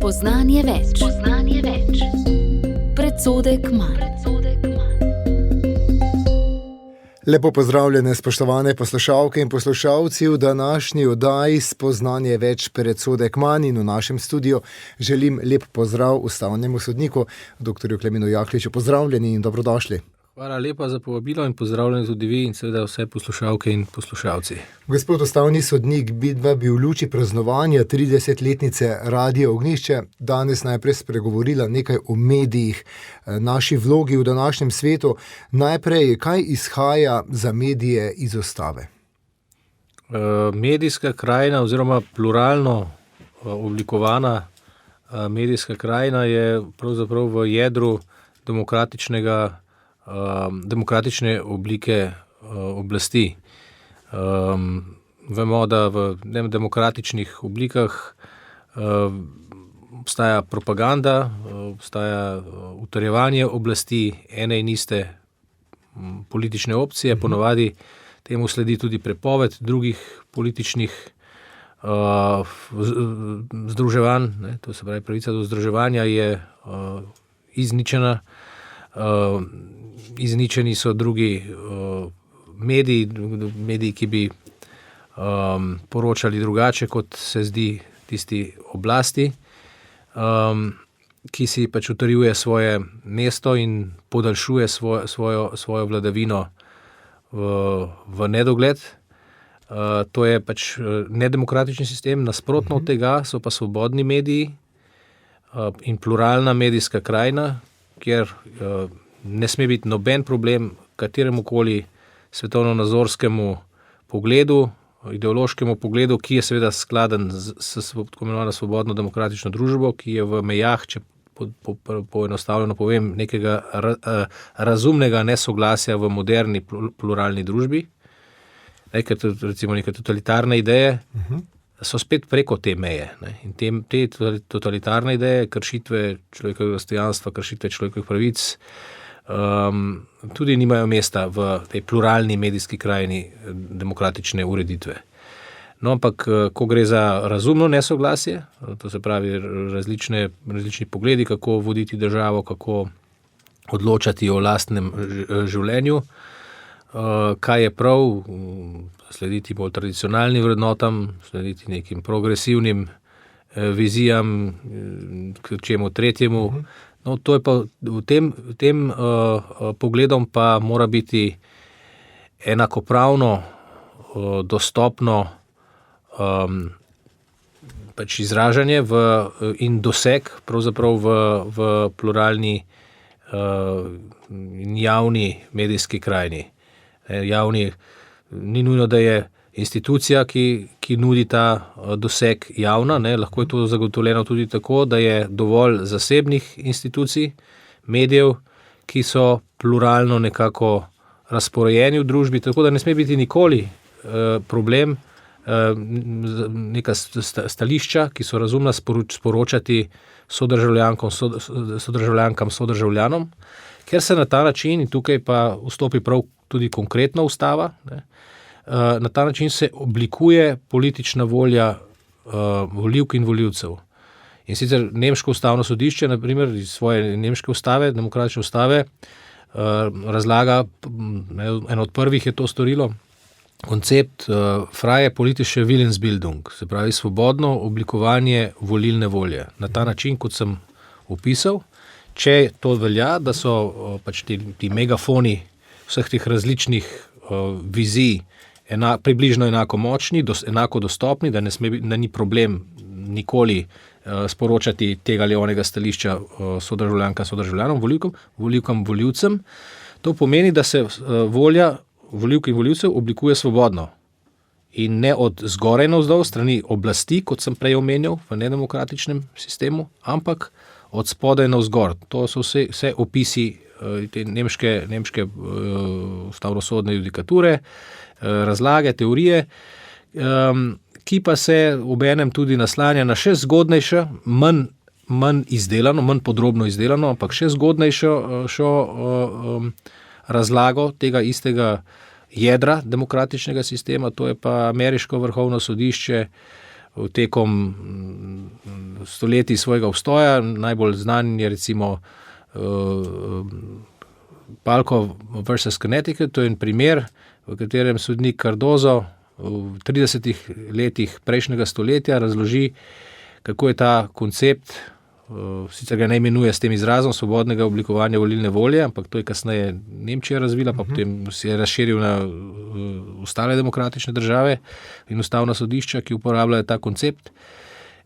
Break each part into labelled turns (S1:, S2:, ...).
S1: Spoznanje več. Predsodek manj.
S2: Lepo pozdravljene, spoštovane poslušalke in poslušalci v današnji oddaji Spoznanje več, predsodek manj, in v našem studiu želim lep pozdrav ustavnemu sodniku, dr. Klemenu Jakliču. Pozdravljeni in dobrodošli.
S3: Hvala lepa za povabilo in pozdravljeni tudi vi in seveda vse poslušalke in poslušalci.
S2: Gospod ustavni sodnik, midva bi v luči praznovanja 30-letnice Radia Ognjišče danes najprej spregovorila nekaj o medijih, naši vlogi v današnjem svetu. Najprej, kaj izhaja za medije iz ustave?
S3: Medijska krajina oziroma pluralno oblikovana medijska krajina je pravzaprav v jedru demokratične oblike oblasti. Vemo, da v demokratičnih oblikah obstaja propaganda, obstaja utrjevanje oblasti ene in iste politične opcije, ponavadi temu sledi tudi prepoved drugih političnih združevanj, to se pravi pravica do združevanja je izničena. Izničeni so drugi mediji, ki bi poročali drugače, kot se zdi tisti oblasti, ki si pač utrjuje svoje mesto in podaljšuje svojo vladavino v nedogled. To je pač nedemokratični sistem, nasprotno od tega so pa svobodni mediji in pluralna medijska krajina, kjer ne sme biti noben problem kateremukoli svetovno-nazorskemu pogledu, ideološkemu pogledu, ki je seveda skladen s tako imenovano svobodno demokratično družbo, ki je v mejah, če poenostavljeno povem, nekega razumnega nesoglasja v moderni pluralni družbi. Ker recimo neke totalitarne ideje so spet preko te meje. In te totalitarne ideje, kršitve človekovega dostojanstva, kršitve človekovih pravic, tudi nimajo mesta v tej pluralni medijski krajini demokratične ureditve. No, ampak ko gre za razumno nesoglasje, to se pravi različni pogledi, kako voditi državo, kako odločati o lastnem življenju, kaj je prav, slediti bolj tradicionalnim vrednotam, slediti nekim progresivnim vizijam, k čemu tretjemu. No, to je pa v tem pogledom pa mora biti enakopravno dostopno pač izražanje in doseg pravzaprav v pluralni in javni medijski krajini. Javni ni nujno, da je institucija, ki nudi ta doseg javna, lahko je to zagotovljeno tudi tako, da je dovolj zasebnih institucij, medijev, ki so pluralno nekako razporejeni v družbi, tako da ne sme biti nikoli problem neka stališča, ki so razumna, sporočati sodržavljankam, sodržavljanom, ker se na ta način, in tukaj pa vstopi prav tudi konkretna ustava, na ta način se oblikuje politična volja volivk in volivcev. In sicer nemško ustavno sodišče, na primer, iz svoje nemške ustave, demokratične ustave, razlaga, eno od prvih je to storilo, koncept freie politische Willensbildung, se pravi svobodno oblikovanje volilne volje. Na ta način, kot sem opisal, če to velja, da so pač ti megafoni vseh teh različnih vizij približno enako močni, enako dostopni, da ni problem nikoli sporočati tega ali onega stališča sodržavljanom, volivkam, volivcem. To pomeni, da se volja volivk in volivcev oblikuje svobodno in ne od zgoraj navzdol strani oblasti, kot sem prej omenjal v nedemokratičnem sistemu, ampak od spodaj navzgor. To so vse opisi te nemške ustavnosodne judikature, razlage, teorije, ki pa se obenem tudi naslanja na še zgodnejše, manj izdelano, manj podrobno izdelano, ampak še zgodnejšo razlago tega istega jedra demokratičnega sistema, to je pa ameriško vrhovno sodišče tekom stoletij svojega obstoja. Najbolj znan je recimo Palko versus Connecticut, to je en primer, v katerem sodnik Cardozo v 30 letih prejšnjega stoletja razloži, kako je ta koncept, sicer ga ne imenuje s tem izrazom svobodnega oblikovanja volilne volje, ampak to je kasneje Nemčija razvila, pa potem se je razširil na ostale demokratične države in ustavna sodišča, ki uporabljajo ta koncept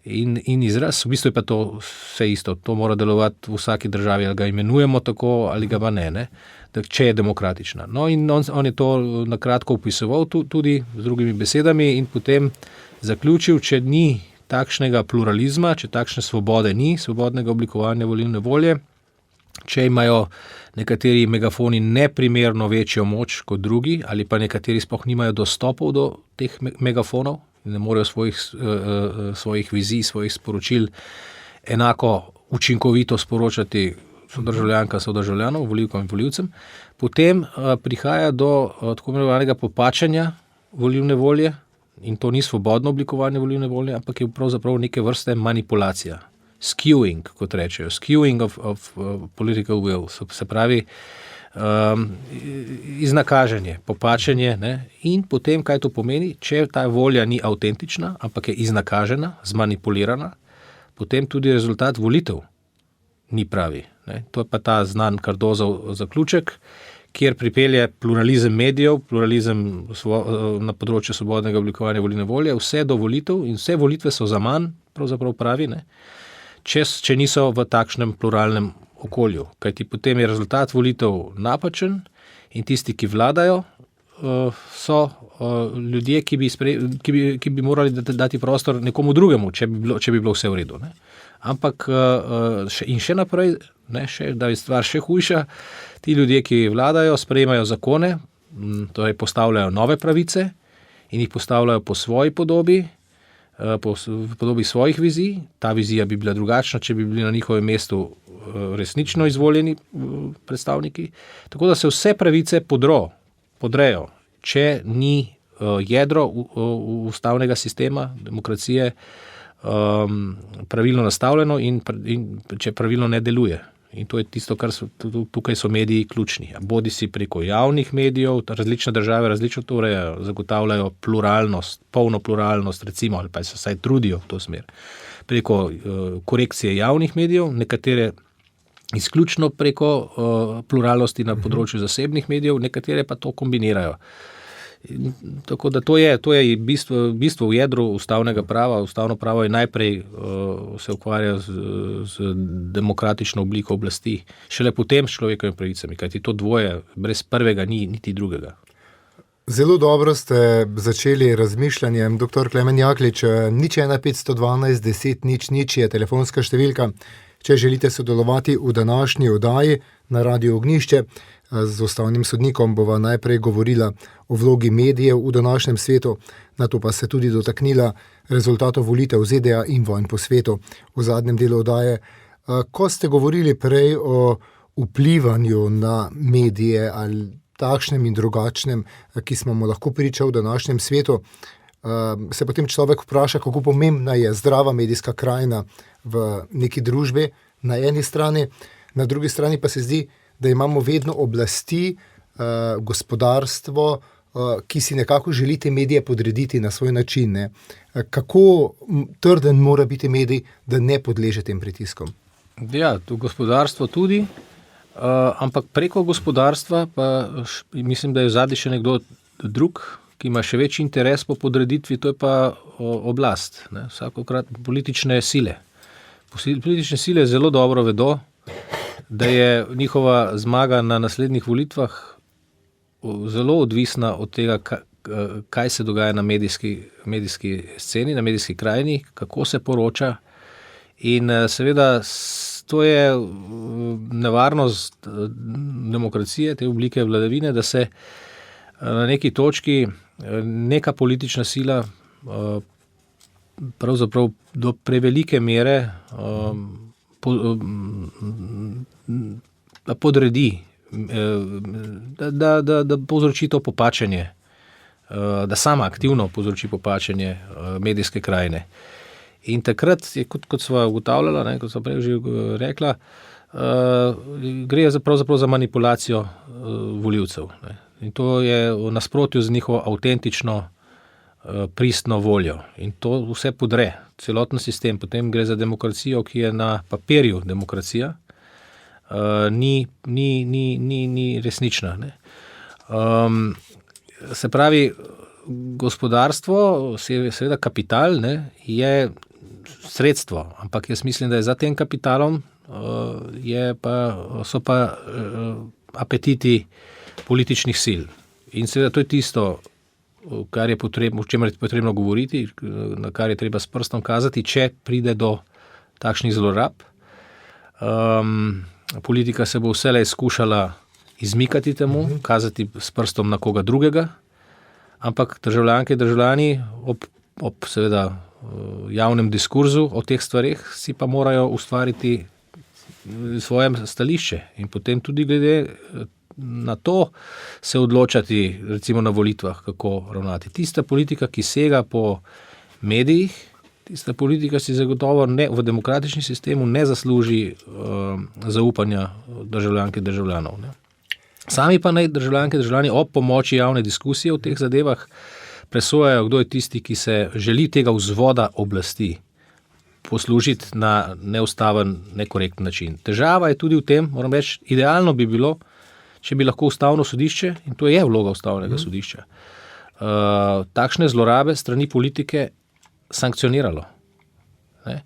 S3: in izraz. V bistvu je pa to vse isto, to mora delovati v vsaki državi, ali ga imenujemo tako, ali ga pa ne, če je demokratična. No in on je to na kratko opisoval tudi z drugimi besedami in potem zaključil, če ni takšnega pluralizma, če takšne svobode ni, svobodnega oblikovanja volilne volje, če imajo nekateri megafoni neprimerno večjo moč kot drugi ali pa nekateri sploh nimajo dostopov do teh megafonov in ne morejo svojih vizij, svojih sporočil enako učinkovito sporočati sodržavljanom, volivkam in volivcem, potem prihaja do tako imenovanega popačanja volilne volje. In to ni svobodno oblikovanje volilne volje, ampak je pravzaprav neke vrste manipulacija. Skewing, kot rečejo. Skewing of political will. Se pravi, iznakaženje, popačenje. Ne? In potem, kaj to pomeni, če ta volja ni avtentična, ampak je iznakažena, zmanipulirana, potem tudi rezultat volitev ni pravi. Ne? To je pa ta znan Cardozov zaključek, kjer pripelje pluralizem medijev, pluralizem na področju svobodnega oblikovanja volilne volje, vse do volitev in vse volitve so zaman, pravzaprav pravi, ne? Če niso v takšnem pluralnem okolju. Kajti potem je rezultat volitev napačen in tisti, ki vladajo, so ljudje, ki bi morali dati prostor nekomu drugemu, če bi bilo vse v redu. Ne? Ampak še naprej, da je stvar še hujša, ti ljudje, ki vladajo, sprejemajo zakone, torej postavljajo nove pravice in jih postavljajo po svoji podobi, po podobi svojih vizij. Ta vizija bi bila drugačna, če bi bili na njihovem mestu resnično izvoljeni predstavniki. Tako da se vse pravice podrejo, če ni jedro ustavnega sistema, demokracije, pravilno nastavljeno in če pravilno ne deluje. In to je tisto, kar tukaj so mediji ključni. Bodi si preko javnih medijev, različne države različno to urejajo, zagotavljajo pluralnost, polno pluralnost recimo, ali pa se vsaj trudijo v to smer. Preko korekcije javnih medijev, nekatere izključno preko pluralnosti na področju zasebnih medijev, nekatere pa to kombinirajo. Tako da to je bistvo v jedru ustavnega prava. Ustavno pravo je najprej se ukvarja z demokratično obliko oblasti, šele potem s človekovimi pravicami, kajti to dvoje brez prvega ni niti drugega.
S2: Zelo dobro ste začeli razmišljanjem, dr. Klemen Jaklič. 01512 10 00 je telefonska številka, če želite sodelovati v današnji oddaji na Radiu Ognjišče. Z ustavnim sodnikom bova najprej govorila o vlogi medijev v današnjem svetu, nato pa se tudi dotaknila rezultatov volitev v ZDA in vojn po svetu v zadnjem delu oddaje. Ko ste govorili prej o vplivanju na medije ali takšnem in drugačnem, ki smo mu lahko priča v današnjem svetu, se potem človek vpraša, kako pomembna je zdrava medijska krajina v neki družbi na eni strani, na drugi strani pa se zdi, da imamo vedno oblasti, gospodarstvo, ki si nekako želi te medije podrediti na svoj način. Ne? Kako trden mora biti medij, da ne podleže tem pritiskom?
S3: Ja, to gospodarstvo tudi, ampak preko gospodarstva pa mislim, da je zadnji še nekdo drug, ki ima še večji interes po podreditvi, to je pa oblast. Ne? Vsakokrat politične sile. Politične sile zelo dobro vedo, da je njihova zmaga na naslednjih volitvah zelo odvisna od tega, kaj se dogaja na medijski sceni, na medijski krajini, kako se poroča. In seveda to je nevarnost demokracije, te oblike vladavine, da se na neki točki neka politična sila pravzaprav do prevelike mere podredi, da povzroči to popačenje, da sama aktivno povzroči popačenje medijske krajine. In takrat je, kot sva ugotavljala, ne, kot sva prej že rekla, gre pravzaprav za manipulacijo volivcev. Ne. In to je v nasprotju z njihovo avtentično pristno voljo. In to vse podre, celoten sistem. Potem gre za demokracijo, ki je na papirju demokracija, ni resnična. Ne. Se pravi, gospodarstvo, seveda kapital, ne, je sredstvo, ampak jaz mislim, da je za tem kapitalom so pa apetiti političnih sil. In seveda to je tisto, kar je potrebno, o čemer je potrebno govoriti, na kar je treba s prstom kazati, če pride do takšnih zlorab. Politika se bo vselej skušala izmikati temu, kazati s prstom na koga drugega, ampak državljanke in državljani ob seveda javnem diskurzu o teh stvareh si pa morajo ustvariti svoje stališče in potem tudi glede na to se odločati, recimo na volitvah, kako ravnati. Tista politika, ki sega po medijih, tista politika si zagotovo v demokratičnem sistemu ne zasluži zaupanja državljanke in državljanov. Ne. Sami pa naj državljanke in državljani ob pomoči javne diskusije o teh zadevah presojajo, kdo je tisti, ki se želi tega vzvoda oblasti poslužiti na neustaven, nekorekten način. Težava je tudi v tem, moram reči, idealno bi bilo, če bi lahko ustavno sodišče, in to je vloga ustavnega sodišča, takšne zlorabe strani politike sankcioniralo. Ne?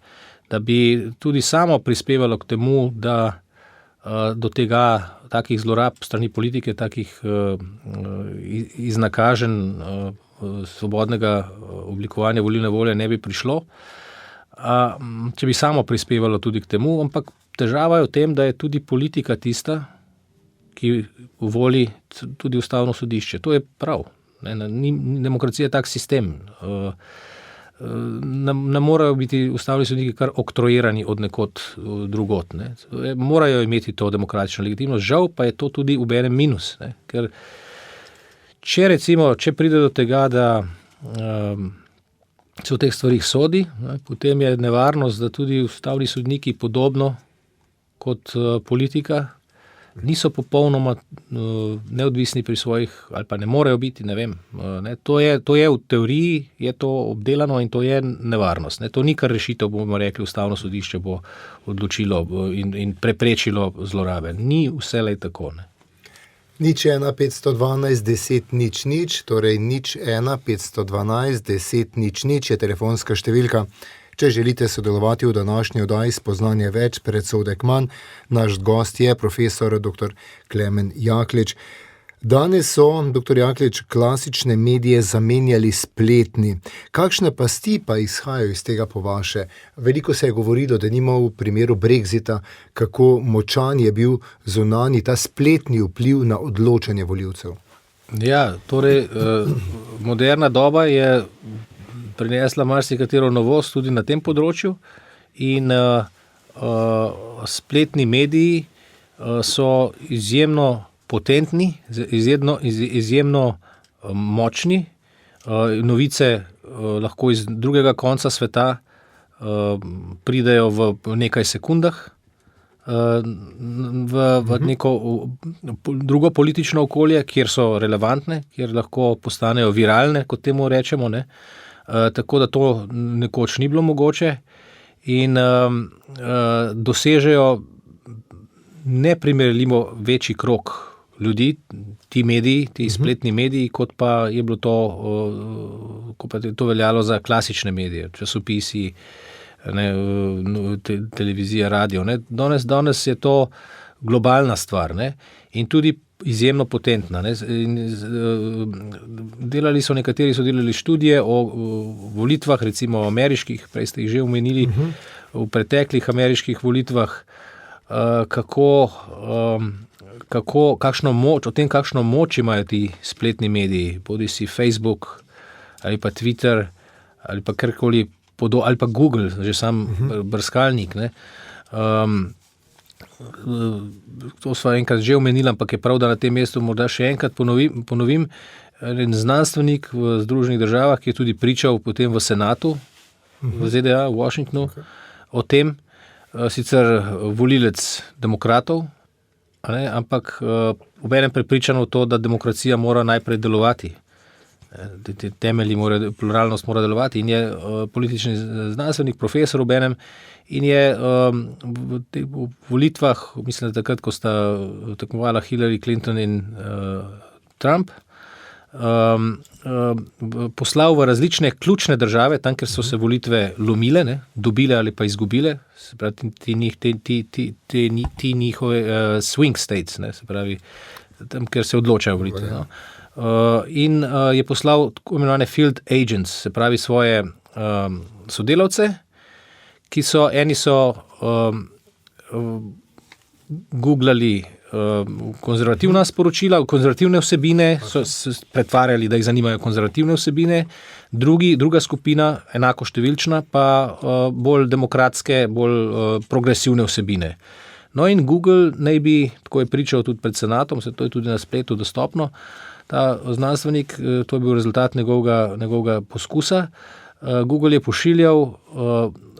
S3: Da bi tudi samo prispevalo k temu, da do tega takih zlorab strani politike, takih iznakaženj svobodnega oblikovanja volilne volje ne bi prišlo, če bi samo prispevalo tudi k temu, ampak težava je v tem, da je tudi politika tista, ki voli tudi ustavno sodišče. To je prav. Demokracija je tak sistem. Ne morajo biti ustavni sodniki kar oktroirani od nekod drugot. Ne. Morajo imeti to demokratično legitimnost, žal pa je to tudi obenem minus. Ne. Ker če pride do tega, da se v teh stvarih sodi, ne, potem je nevarnost, da tudi ustavni sodniki podobno kot politika niso popolnoma neodvisni pri svojih, ali pa ne morejo biti, ne vem. Ne. To je v teoriji, je to obdelano in to je nevarnost. Ne. To ni kar rešitev, bomo rekli, ustavno sodišče bo odločilo in preprečilo zlorabe. Ni vselej tako. Ne.
S2: 01 512 10 00, torej 01 512 10 00 je telefonska številka. Če želite sodelovati v današnji oddaji Spoznanje več, predsodek manj, naš gost je profesor dr. Klemen Jaklič. Danes so, dr. Jaklič, klasične medije zamenjali spletni. Kakšne pasti pa izhajajo iz tega po vaše? Veliko se je govorilo, da nima v primeru Brexita, kako močan je bil zunanji ta spletni vpliv na odločanje volivcev.
S3: Ja, torej moderna doba je prinesla marsikatero novost tudi na tem področju in spletni mediji so izjemno potentni, izjemno močni. Novice lahko iz drugega konca sveta pridejo v nekaj sekundah v neko drugo politično okolje, kjer so relevantne, kjer lahko postanejo viralne, kot temu rečemo, ne. Tako da to nekoč ni bilo mogoče in dosežejo neprimerljivo večji krog ljudi, ti mediji, ti spletni mediji, kot pa je bilo to veljalo za klasične medije, časopisi, ne, televizija, radio. Ne. Danes je to globalna stvar, ne, in tudi izjemno potentna. Ne. Nekateri so delali študije o volitvah, recimo ameriških, prej ste jih že omenili, v preteklih ameriških volitvah, kakšno moč imajo ti spletni mediji, bodisi Facebook ali pa Twitter ali pa karkoli ali pa Google, že sam brskalnik. Ne. To sva enkrat že omenila, ampak je prav, da na tem mestu morda še enkrat ponovim. En znanstvenik v Združenih državah, ki je tudi pričal potem v Senatu v ZDA, v Washingtonu, o tem, sicer volilec demokratov, ampak obenem prepričan v to, da demokracija mora najprej delovati. Te temelji, pluralnost mora delovati in je politični znanstvenik, profesor obenem in je v volitvah, mislim, da takrat, ko sta tekmovala Hillary Clinton in Trump, poslal v različne ključne države, tam, kjer so se volitve lomile, dobile ali pa izgubile, se pravi, ti njihove swing states, se pravi, tam, kjer se odločajo volitve. No. In je poslal tako imenovane field agents, se pravi svoje sodelavce, ki eni so googlali konzervativna sporočila, konzervativne vsebine, so pretvarjali, da jih zanimajo konzervativne vsebine, druga skupina, enako številčna, pa bolj demokratske, bolj progresivne vsebine. No in Google naj bi, tako je pričal tudi pred senatom, to je tudi na spletu dostopno, ta znanstvenik, to je bil rezultat njegovega poskusa. Google je pošiljal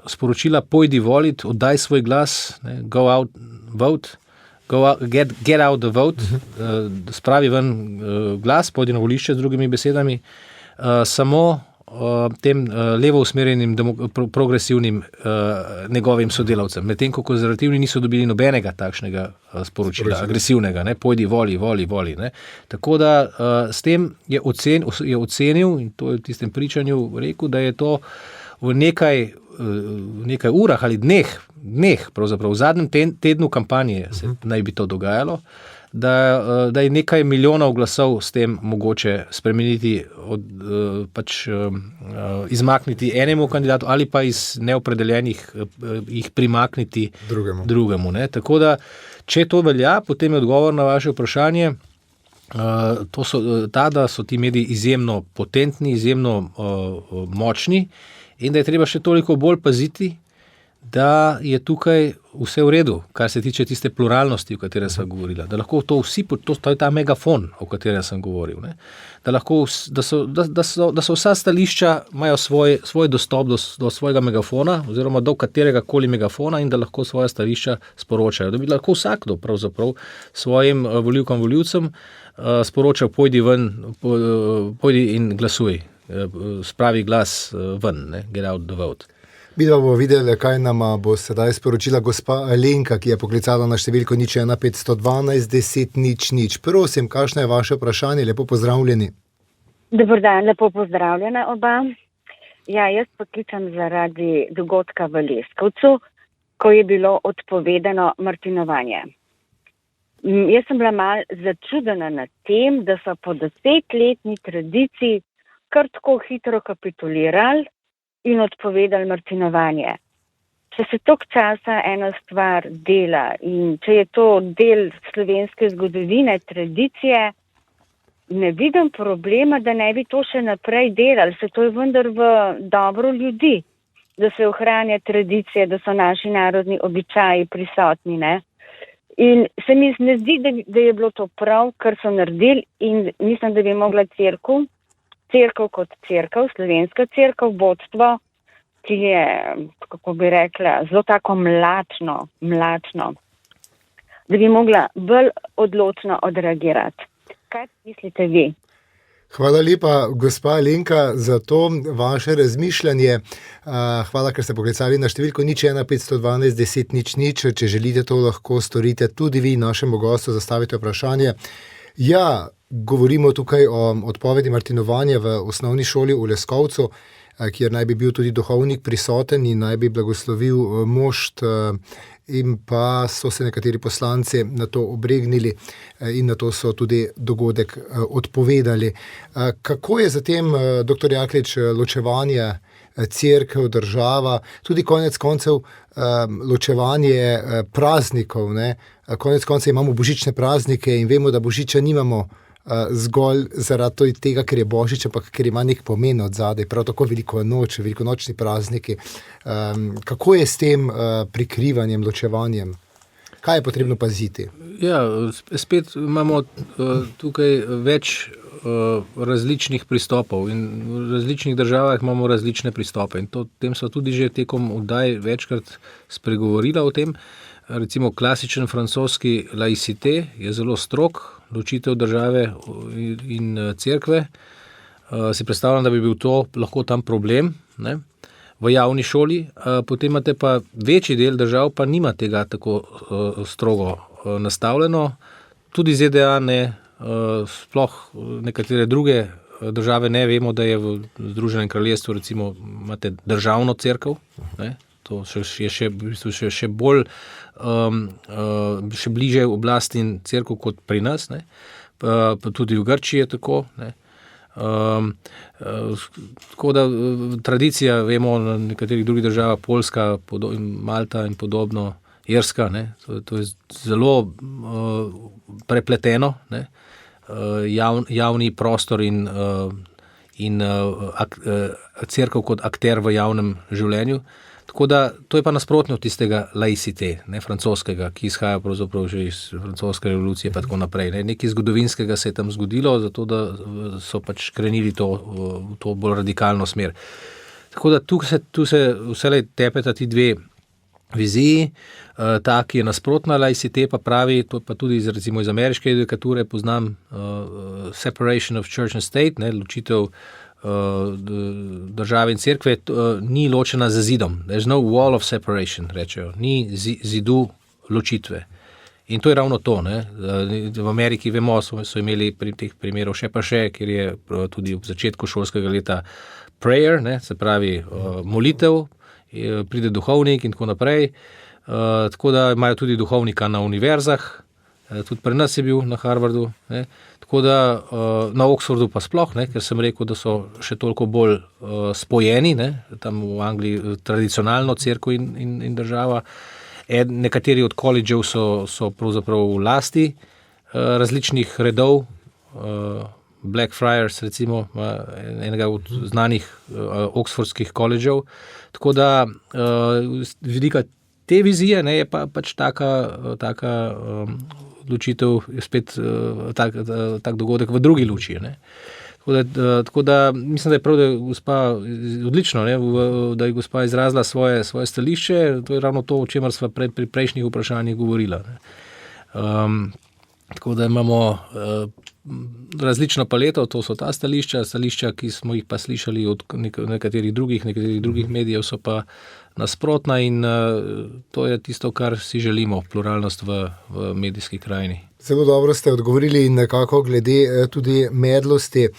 S3: sporočila, pojdi volit, oddaj svoj glas, go out, vote, get out the vote, spravi ven glas, pojdi na volišče, z drugimi besedami, samo tem levo usmerjenim progresivnim njegovim sodelavcem. Medtem ko konzervativni niso dobili nobenega takšnega sporočila, agresivnega, pojdi, voli. Tako da s tem je ocenil, in to je v tistem pričanju rekel, da je to v nekaj urah ali dneh, pravzaprav v zadnjem tednu kampanje se naj bi to dogajalo, da je nekaj milijonov glasov s tem mogoče spremeniti, izmakniti enemu kandidatu ali pa iz neopredeljenih jih primakniti drugemu. Tako da, če to velja, potem je odgovor na vaše vprašanje, da so ti mediji izjemno potentni, izjemno močni in da je treba še toliko bolj paziti, da je tukaj vse v redu, kar se tiče tiste pluralnosti, o kateri sem govorila, da lahko to vsi, to je ta megafon, o katerem sem govoril, da so vsa stališča, imajo svoj dostop do svojega megafona oziroma do katerega koli megafona in da lahko svoja stališča sporočajo. Da bi lahko vsakdo pravzaprav svojim volivcem sporočal, pojdi ven, pojdi in glasuj, spravi glas ven, get out the vote.
S2: Mi bomo videli, kaj nam bo sedaj sporočila gospa Alenka, ki je poklicala na številko 01512 10 00. Prosim, kakšno je vaše vprašanje? Lepo pozdravljeni.
S4: Dober dan, lepo pozdravljena oba. Ja, jaz poklicam zaradi dogodka v Leskovcu, ko je bilo odpovedano martinovanje. Jaz sem bila malo začudena nad tem, da so po 10-letni tradiciji kar tako hitro kapitulirali in odpovedali martinovanje. Če se toliko časa ena stvar dela in če je to del slovenske zgodovine, tradicije, ne vidim problema, da ne bi to še naprej delali. Se to je vendar v dobro ljudi, da se ohranja tradicije, da so naši narodni običaji prisotni. In se mi ne zdi, da je bilo to prav, kar so naredili in mislim, da bi mogla cerkev kot cerkev, slovenska cerkev, vodstvo, ki je, kako bi rekla, zelo tako mlačno, da bi mogla bolj odločno odreagirati. Kaj mislite vi?
S2: Hvala lepa, gospa Alenka, za to vaše razmišljanje. Hvala, ker ste poklicali na številko 01512 10 00. Če želite, to lahko storite tudi vi našemu gostu, zastavite vprašanje. Ja, govorimo tukaj o odpovedi martinovanja v osnovni šoli v Leskovcu, kjer naj bi bil tudi duhovnik prisoten in naj bi blagoslovil mošt, in pa so se nekateri poslanci na to obregnili in na to so tudi dogodek odpovedali. Kako je zatem, dr. Jaklič, ločevanje cerkev, država, tudi konec koncev ločevanje praznikov, konec koncev imamo božične praznike in vemo, da božiča nimamo zgolj zaradi tega, ker je božič, ampak ker ima nek pomen od zadaj, prav tako velikonočni prazniki. Kako je s tem prikrivanjem, ločevanjem? Kaj je potrebno paziti?
S3: Ja, spet imamo tukaj več različnih pristopov in v različnih državah imamo različne pristope in tem so tudi že tekom oddaj večkrat spregovorila o tem. Recimo klasičen francoski laicite je zelo strog, ločitev države in cerkve. Si predstavljam, da bi bil to lahko tam problem, ne, v javni šoli. Potem imate pa večji del držav, pa nima tega tako strogo nastavljeno. Tudi ZDA ne, sploh nekatere druge države ne, vemo, da je v Združenem kraljestvu recimo imate državno cerkev, ne. To je še bolj, še bliže oblasti in cerkev kot pri nas, ne. Pa tudi v Grčiji je tako, ne. Tako da tradicija, vemo, na nekaterih drugih državah, Poljska, Malta in podobno, Irska, ne, to je zelo prepleteno, ne, javni prostor in cerkev kot akter v javnem življenju. Tako da to je pa nasprotno tistega laicite, ne, francoskega, ki izhaja pravzaprav že iz francoske revolucije pa tako naprej. Ne. Nekaj zgodovinskega se je tam zgodilo, zato da so pač krenili to bolj radikalno smer. Tako da tu se vselej tepeta ti dve viziji. Ta, ki je nasprotna laicite, pa pravi, to pa tudi recimo iz ameriške judikature poznam, separation of church and state, ne, ločitev države in cerkve ni ločena z zidom. There's no wall of separation, rečejo. Ni zidu ločitve. In to je ravno to. Ne. V Ameriki, vemo, so imeli pri teh primerov še, kjer je tudi v začetku šolskega leta prayer, ne, se pravi molitev, pride duhovnik in tako naprej. Tako da imajo tudi duhovnika na univerzah, tudi pri nas je bil na Harvardu, ne. Tako da na Oxfordu pa sploh, ne, ker sem rekel, da so še toliko bolj spojeni, ne, tam v Angliji tradicionalno cerkev in država. Nekateri od koledžev so pravzaprav v lasti različnih redov, Blackfriars recimo, enega od znanih oxfordskih koledžev. Tako da vidika te vizije, ne, je pa pač taka odločitev, spet tak dogodek v drugi luči. Ne. Tako da mislim, da je prav, da je gospa odlično, ne, da je gospa izrazila svoje stališče. To je ravno to, o čemer sva pri prejšnjih vprašanjih govorila. Ne. Tako da imamo različno paleto, to so ta stališča, ki smo jih pa slišali od nekaterih drugih medijev, so pa nasprotna in to je tisto, kar si želimo, pluralnost v medijski krajini.
S2: Zelo dobro ste odgovorili in nekako glede tudi medlosti.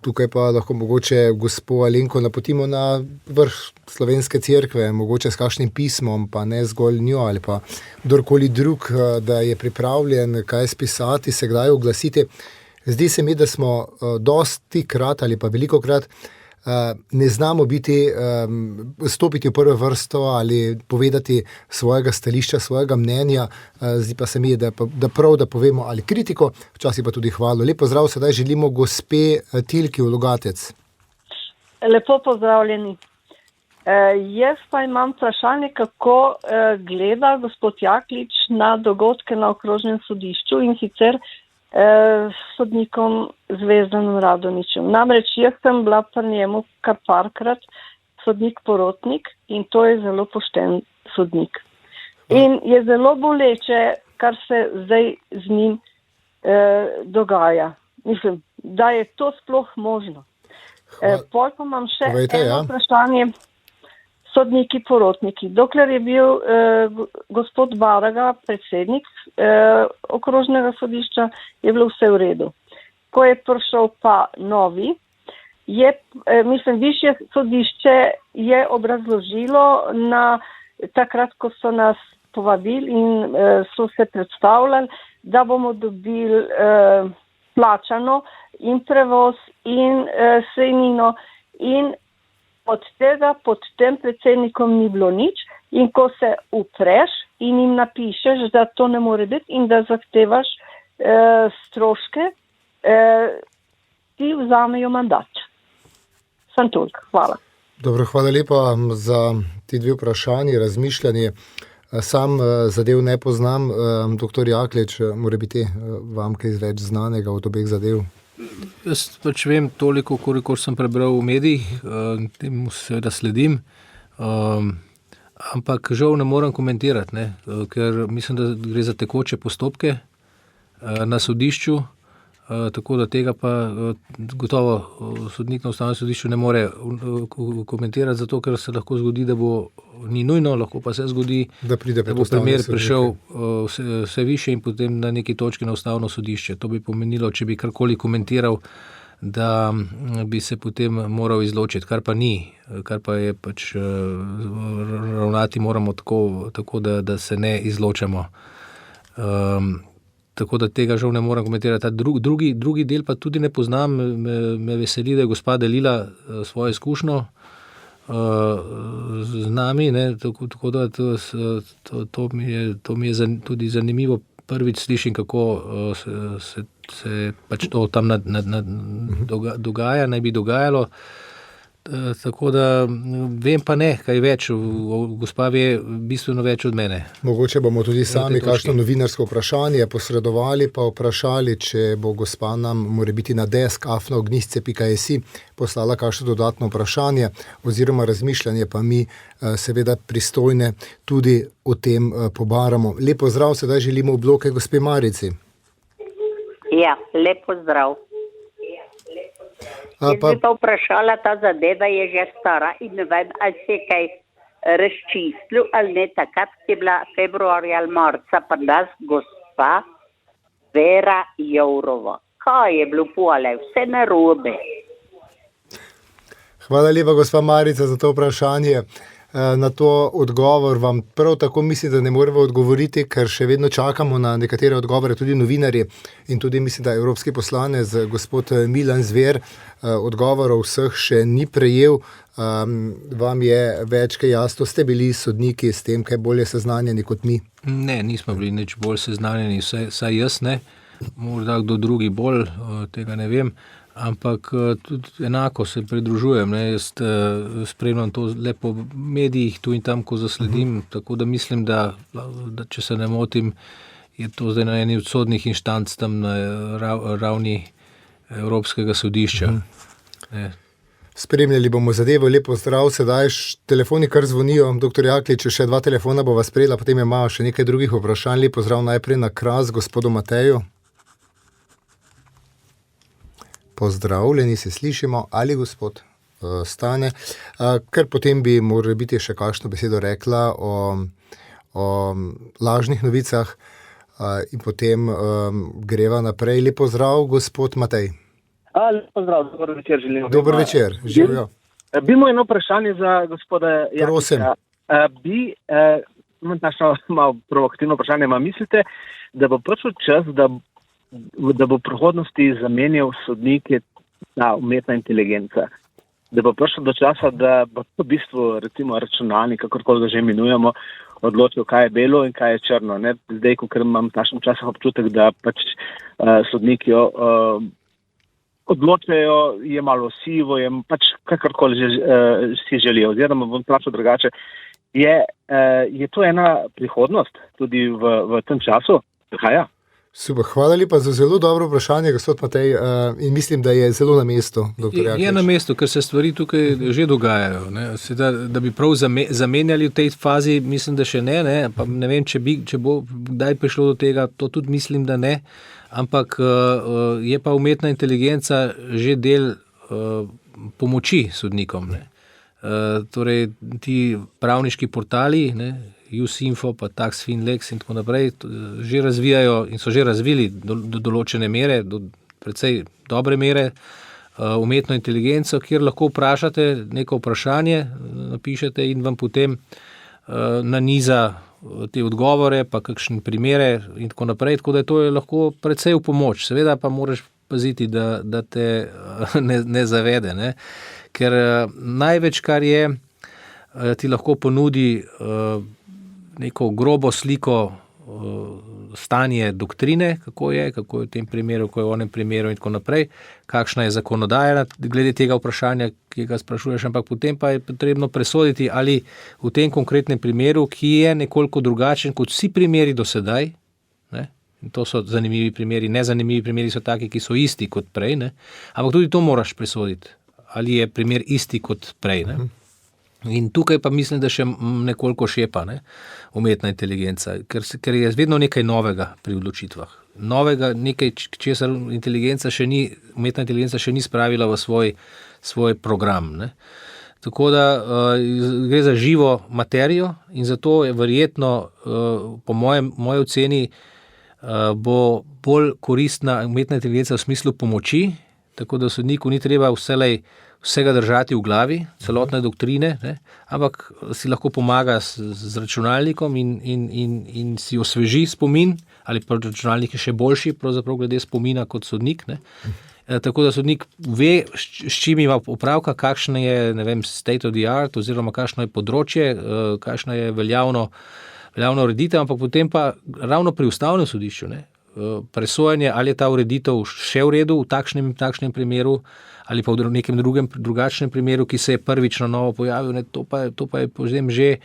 S2: Tukaj pa lahko mogoče gospo Alenko napotimo na vrh slovenske cerkve, mogoče s kakšnim pismom, pa ne zgolj njo ali pa kdorkoli drug, da je pripravljen kaj spisati, se kdaj oglasiti. Zdi se mi, da smo dosti krat ali pa veliko krat ne znamo stopiti v prvo vrsto ali povedati svojega stališča, svojega mnenja. Zdi pa se mi, da prav, da povemo ali kritiko, včasih pa tudi hvalo. Lep pozdrav, sedaj želimo gospe Tilki v Logatec.
S5: Lepo pozdravljeni. Jaz pa imam vprašanje, kako gleda gospod Jaklič na dogodke na okrožnem sodišču in sicer sodnikom Zvezdanom Radonjićem. Namreč jaz sem bila pri njemu kar parkrat sodnik porotnik in to je zelo pošten sodnik. In je zelo boleče, kar se zdaj z njim dogaja. Mislim, da je to sploh možno. Pol pa imam še eno vprašanje. Sodniki porotniki. Dokler je bil gospod Baraga predsednik okrožnega sodišča, je bilo vse v redu. Ko je prišel pa novi, višje sodišče je obrazložilo na takrat, ko so nas povabili in so se predstavljali, da bomo dobili plačano in prevoz in sejnino in od tega pod tem predsednikom ni bilo nič in ko se upreš in jim napišeš, da to ne more biti in da zahtevaš stroške, ti vzamejo mandat. Sem toliko. Hvala.
S2: Dobro, hvala lepa za ti dve vprašanji, razmišljanje. Sam zadev ne poznam. Doktor Jaklič, mora biti vam kaj več znanega od obeh zadev?
S3: Jaz pač vem toliko, kolikor sem prebral v medijih, temu seveda sledim, ampak žal ne morem komentirati, ne, ker mislim, da gre za tekoče postopke na sodišču, tako da tega pa gotovo sodnik na Ustavnem sodišču ne more komentirati, zato ker se lahko zgodi, da ni nujno, lahko pa se zgodi,
S2: da bo
S3: primer prišel vse više in potem na neki točki na Ustavno sodišče. To bi pomenilo, če bi karkoli komentiral, da bi se potem moral izločiti, kar pa ni, kar pa je pač ravnati moramo tako da se ne izločamo. Tako da tega žal ne morem komentirati. Ta drugi del pa tudi ne poznam, me veseli, da je gospa delila svojo izkušnjo z nami, ne, tako da to mi je tudi zanimivo. Prvič slišim, kako se pač to tam dogaja, naj bi dogajalo. Tako da vem pa ne, kaj več, gospa ve bistveno več od mene.
S2: Mogoče bomo tudi sami kakšno novinarsko vprašanje posredovali, pa vprašali, če bo gospa nam morebiti na desk@ognjišče.si poslala kakšno dodatno vprašanje oziroma razmišljanje, pa mi seveda pristojne tudi o tem pobaramo. Lep pozdrav, sedaj želimo v bloke gospe Marici.
S6: Ja, lep pozdrav. Jaz bi pa vprašala, ta zadeva je že stara in ne vem, ali se je kaj razčistil ali ne, takrat je bila februarja ali marca pa nas gospa Vera Jourova. Kaj je bilo pole, vse narobe?
S2: Hvala lepa, gospa Marica, za to vprašanje. Na to odgovor vam prav tako mislim, da ne moremo odgovoriti, ker še vedno čakamo na nekatere odgovore, tudi novinarji in tudi mislim, da evropski poslanec gospod Milan Zver odgovorov vseh še ni prejel. Vam je več kaj jasno, ste bili sodniki s tem, kaj bolje seznanjeni kot mi?
S3: Ne, nismo bili nič bolj seznanjeni, saj jaz ne, morda kdo drugi bolj, tega ne vem. Ampak tudi enako se pridružujem, ne, jaz spremljam to le po medijih, tu in tam, ko zasledim, tako da mislim, da če se ne motim, je to zdaj na eni od sodnih inštanc tam na ravni Evropskega sodišča.
S2: Spremljali bomo zadevo, lepo zdrav, sedaj telefoni kar zvonijo, dr. Jaklič, še 2 telefona bova sprejela, potem ima še nekaj drugih vprašanj. Lepo zdrav najprej na Kras, gospodu Mateju. Pozdravljeni, se slišimo, ali gospod Stane, ker potem bi morali biti še kakšno besedo rekla o lažnih novicah in potem greva naprej. Lep pozdrav, gospod Matej.
S7: Lep pozdrav, dober večer želim.
S2: Dober večer, živijo.
S7: Bi imel eno vprašanje za gospoda Jakliča.
S2: Prosim.
S7: Imam takšno malo provokativno vprašanje, mislite, da bo prišel čas, da bo v prihodnosti zamenjal sodnike ta umetna inteligenca. Da bo prišel do časa, da bo v bistvu recimo računalnik, kakorkoli ga že imenujemo, odločil, kaj je belo in kaj je črno. Ne? Zdaj, ko imam takšen časih občutek, da pač sodniki odločajo, je malo sivo, je pač kakorkoli si želijo. Oziroma bom vprašal drugače, je to ena prihodnost tudi v tem času? Ja.
S2: Super, hvala lepa za zelo dobro vprašanje, gospod Matej, in mislim, da je zelo na mestu, dr. Jaklič.
S3: Je na mestu, ker se stvari tukaj že dogajajo. Ne. Da bi prav zamenjali v tej fazi, mislim, da še ne, pa ne vem, če bo kdaj prišlo do tega, to tudi mislim, da ne, ampak je pa umetna inteligenca že del pomoči sodnikom. Ne. Torej, ti pravniški portali, ne, USINFO, pa TaxFinLex in tako naprej, že razvijajo in so že razvili do določene mere, do precej dobre mere, umetno inteligenco, kjer lahko vprašate neko vprašanje, napišete in vam potem naniza te odgovore, pa kakšne primere in tako naprej, tako da to je lahko precej v pomoč. Seveda pa moraš paziti, da te ne zavede, ne? Ker največ, kar je, ti lahko ponudi neko grobo sliko stanje doktrine, kako je v tem primeru, kako je v onem primeru in tako naprej, kakšna je zakonodaja glede tega vprašanja, ki ga sprašuješ, ampak potem pa je potrebno presoditi, ali v tem konkretnem primeru, ki je nekoliko drugačen kot vsi primeri do sedaj, ne, In to so zanimivi primeri. Nezanimivi primeri so taki, ki so isti kot prej, ne? Ampak tudi to moraš presoditi, ali je primer isti kot prej. Ne? In tukaj pa mislim, da še nekoliko šepa, ne? Umetna inteligenca, ker je vedno nekaj novega pri odločitvah. Novega, nekaj, česar umetna inteligenca še ni spravila v svoj program. Ne? Tako da gre za živo materijo in zato je verjetno, po moje oceni, bo bolj koristna umetna inteligenca v smislu pomoči, tako da sodniku ni treba vsega držati v glavi, celotne doktrine, ne? Ampak si lahko pomaga z računalnikom in si osveži spomin, ali pa računalnik je še boljši, pravzaprav glede spomina kot sodnik. Ne? Tako da sodnik ve, s čim ima opravka, kakšno je, ne vem, state of the art, oziroma kakšno je področje, kakšno je veljavno ureditev, ampak potem pa ravno pri ustavnem sodišču, ne? Presojanje, ali je ta ureditev še v redu v takšnem primeru, ali pa v nekem drugačnem primeru, ki se je prvič na novo pojavil, ne? To pa je potem že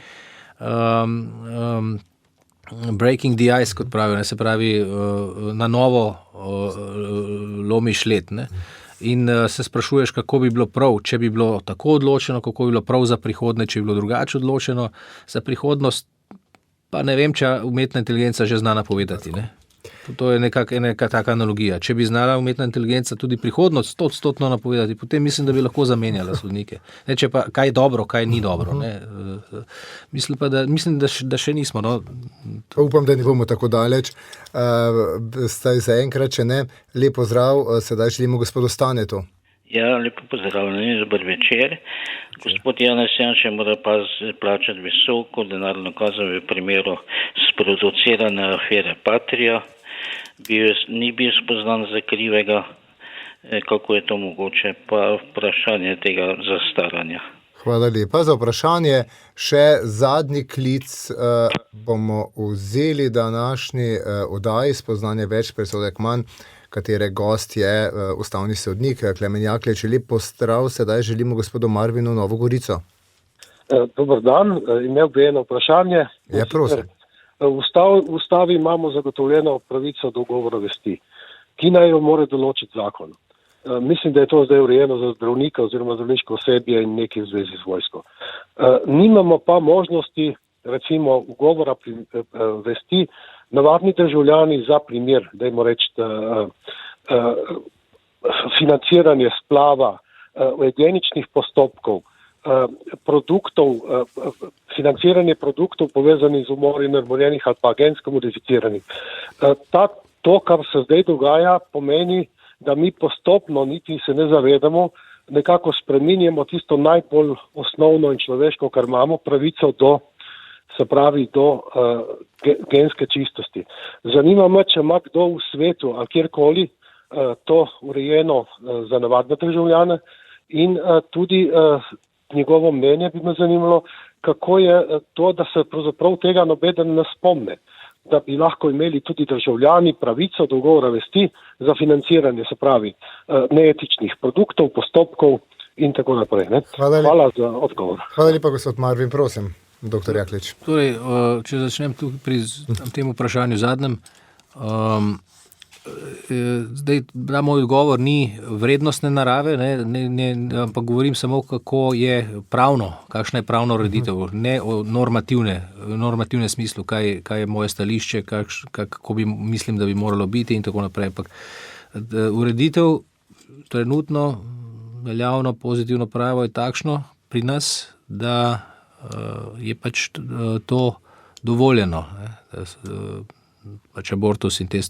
S3: breaking the ice, kot pravijo, ne? Se pravi, na novo lomiš led. Ne? In se sprašuješ, kako bi bilo prav, če bi bilo tako odločeno, kako bi bilo prav za prihodne, če bi bilo drugače odločeno. Za prihodnost pa ne vem, če umetna inteligenca že zna napovedati. Ne? To je neka taka analogija. Če bi znala umetna inteligenca tudi prihodnost 100% napovedati, potem mislim, da bi lahko zamenjala sodnike. Ne, če pa kaj je dobro, kaj ni dobro. Ne. Mislim, da še nismo. No.
S2: Upam, da ne bomo tako daleč. Staj zaenkrat, če ne, lepo zdrav, sedaj želimo gospodu Stanetu.
S8: Ja, lepo pozdravljeni, dober večer. Gospod Janez Janša mora plačati visoko denarno kazen v primeru sproducirane afere Patria. Ni bil spoznan za krivega, kako je to mogoče, pa vprašanje tega zastaranja.
S2: Hvala lepa za vprašanje. Še zadnji klic bomo vzeli današnji oddaji Spoznanje več, presodek manj, katere gost je ustavni sodnik Klemen Jaklič. Lep pozdrav, sedaj želimo gospodu Marvinu Novo Gorico.
S9: Dobar dan, imel bi eno vprašanje.
S2: Ja, prosim.
S9: V ustavi imamo zagotovljeno pravico do govora vesti, ki naj jo mora določiti zakon. Mislim, da je to zdaj urejeno za zdravnika oziroma zdravniško osebje in nekaj v zvezi z vojsko. Nimamo pa možnosti, recimo, ugovora vesti navadni državljani za primer, dajmo reči, financiranje splava, eugeničnih postopkov, produktov, financiranje produktov povezanih z umori normalnih ali pa gensko modificiranih. To, kar se zdaj dogaja, pomeni, da mi postopno, niti se ne zavedamo, nekako spreminjamo tisto najbolj osnovno in človeško, kar imamo, pravico do genske čistosti. Zanima me, če ima kdo v svetu ali kjerkoli to urejeno za navadne državljane in tudi njegovo mnenje bi me zanimalo, kako je to, da se pravzaprav tega nobeden ne spomne, da bi lahko imeli tudi državljani pravico do govora vesti za financiranje, se pravi, neetičnih produktov, postopkov in tako naprej. Ne? Hvala za odgovor.
S2: Hvala lepa, gospod Marvin, prosim, doktor Jaklič.
S3: Torej, če začnem tu pri tem vprašanju zadnjem, zdaj, moj odgovor ni vrednostne narave, ampak govorim samo, kako je pravno, kakšna je pravna ureditev, ne o normativnem smislu, kaj je moje stališče, kako mislim, da bi moralo biti in tako naprej. Ampak ureditev trenutno veljavno pozitivno pravo je takšno pri nas, da je pač to dovoljeno. Pač abortus in te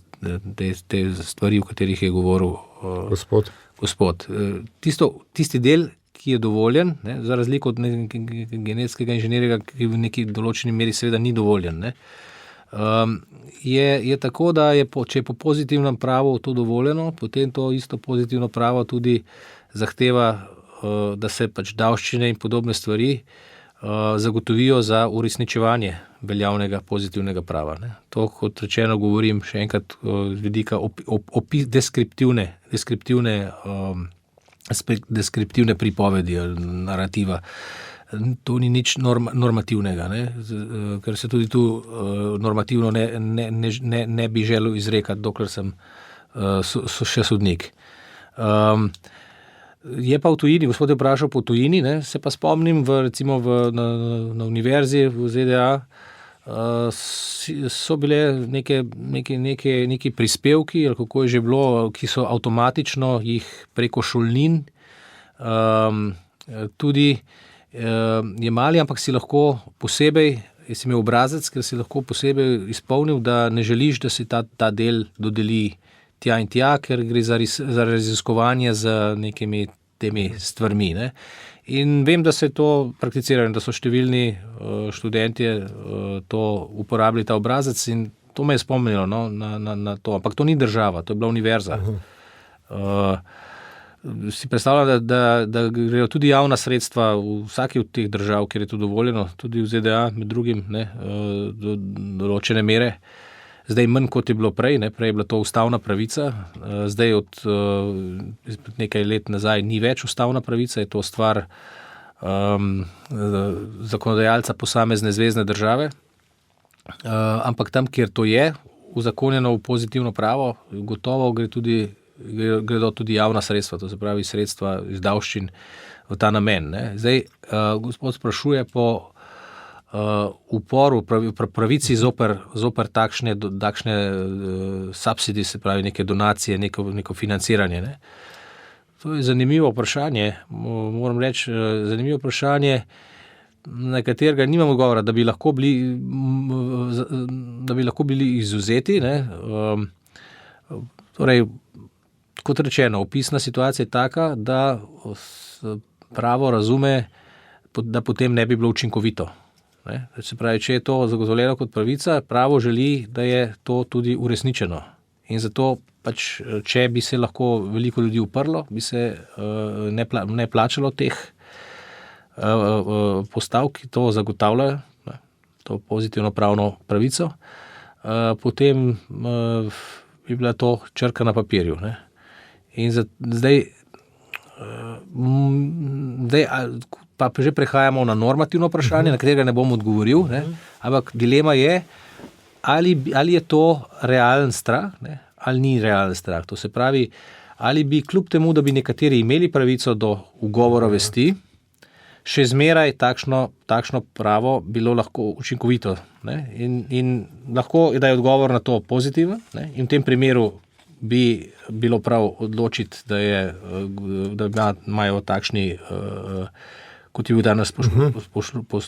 S3: stvari, o katerih je govoril gospod. Tisti del, ki je dovoljen, za razliko od genetskega inženirja, ki v neki določeni meri seveda ni dovoljen, je tako, da če je po pozitivnem pravu to dovoljeno, potem to isto pozitivno pravo tudi zahteva, da se pač davščine in podobne stvari zagotovijo za uresničevanje veljavnega pozitivnega prava. Ne. To, kot rečeno, govorim še enkrat z vidika deskriptivne pripovedi ali narativa. to ni nič normativnega, ne? Ker se tudi tu normativno ne bi želel izrekati, dokler sem še sodnik. Je pa v tujini, gospod je vprašal po tujini, ne? Se pa spomnim na univerzi v ZDA, so bile neki prispevki, ali kako je že bilo, ki so avtomatično jih preko šolnin tudi jemali, ampak si lahko posebej, si imel obrazec, ker si lahko posebej izpolnil, da ne želiš, da se ta del dodeli tja in tja, ker gre za raziskovanje z nekimi temi stvarmi, ne. In vem, da se to prakticira, da so številni študentje to uporabili, ta obrazec, in to me je spomnilo na to. Ampak to ni država, to je bila univerza. Si predstavljam, da grejo tudi javna sredstva v vsaki od teh držav, kjer je to dovoljeno, tudi v ZDA, med drugim, ne, do določene mere. Zdaj manj, kot je bilo prej, ne, prej je bila to ustavna pravica, zdaj od nekaj let nazaj ni več ustavna pravica, je to stvar zakonodajalca posamezne zvezne države, ampak tam, kjer to je uzakonjeno v pozitivno pravo, gotovo gredo tudi javna sredstva, to se pravi sredstva iz davščin v ta namen, ne. Zdaj, gospod sprašuje po uporu, pravici zoper takšne subsidies, se pravi neke donacije, neko financiranje, ne. To je zanimivo vprašanje, moram reči, zanimivo vprašanje, na katerega nimam odgovora, da bi lahko bili izvzeti, ne. Torej, kot rečeno, opisna situacija je taka, da pravo razume, da potem ne bi bilo učinkovito. Ne? Se pravi, če je to zagotovljeno kot pravica, pravo želi, da je to tudi uresničeno. In zato pač, če bi se lahko veliko ljudi uprlo, bi se ne plačalo teh postavk, ki to zagotavljajo, ne? To pozitivno pravno pravico, potem bi bila to črka na papirju. Ne? In zdaj pa že prehajamo na normativno vprašanje, na katerega ne bom odgovoril, ne? Ampak dilema je, ali je to realen strah, ne? Ali ni realen strah. To se pravi, ali bi kljub temu, da bi nekateri imeli pravico do ugovora vesti, še zmeraj takšno pravo bilo lahko učinkovito. Ne? In lahko da je odgovor na to pozitiven, ne? In v tem primeru bi bilo prav odločiti, da imajo takšni, kot je bil danes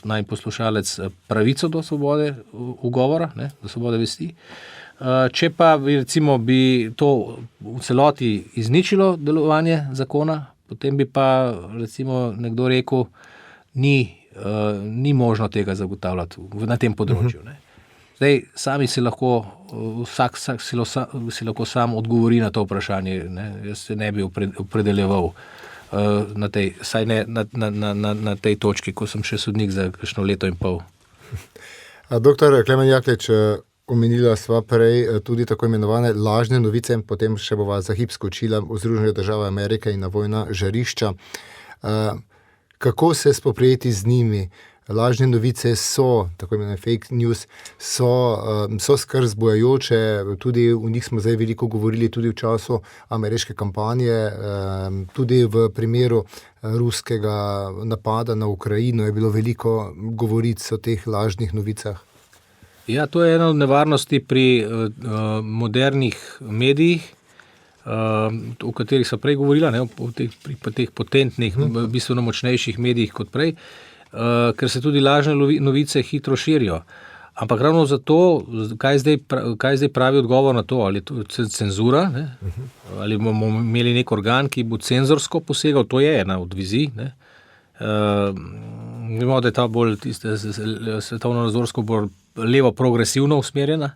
S3: naj poslušalec, pravico do svobode ugovora, ne, do svobode vesti. Če pa recimo bi to v celoti izničilo delovanje zakona, potem bi pa recimo nekdo rekel, ni možno tega zagotavljati na tem področju. Ne. Zdaj, sami si lahko, vsak si lahko sam odgovori na to vprašanje, ne. Jaz se ne bi opredeljeval na tej točki, ko sem še sodnik za kakšno leto in pol.
S2: Doktor Klemen Jaklič, omenila sva prej tudi tako imenovane lažne novice, potem še bova za hip skočila v Združene države Amerike in na vojna žarišča. Kako se spoprijeti z njimi? Lažne novice so, tako imenovane fake news, so skrb zbujajoče, tudi v njih smo zdaj veliko govorili tudi v času ameriške kampanje, tudi v primeru ruskega napada na Ukrajino je bilo veliko govoric o teh lažnih novicah.
S3: Ja, to je ena od nevarnosti pri modernih medijih, o katerih so prej govorila, ne, pri teh potentnih, bistveno močnejših medijih kot prej, ker se tudi lažne novice hitro širijo. Ampak ravno zato, kaj zdaj pravi odgovor na to, ali je to cenzura, ne? Ali bomo imeli nek organ, ki bo cenzorsko posegal, to je ena od vizij. Ne? Vemo, da je ta bolj svetovno-nazorsko bolj levo progresivno usmerjena,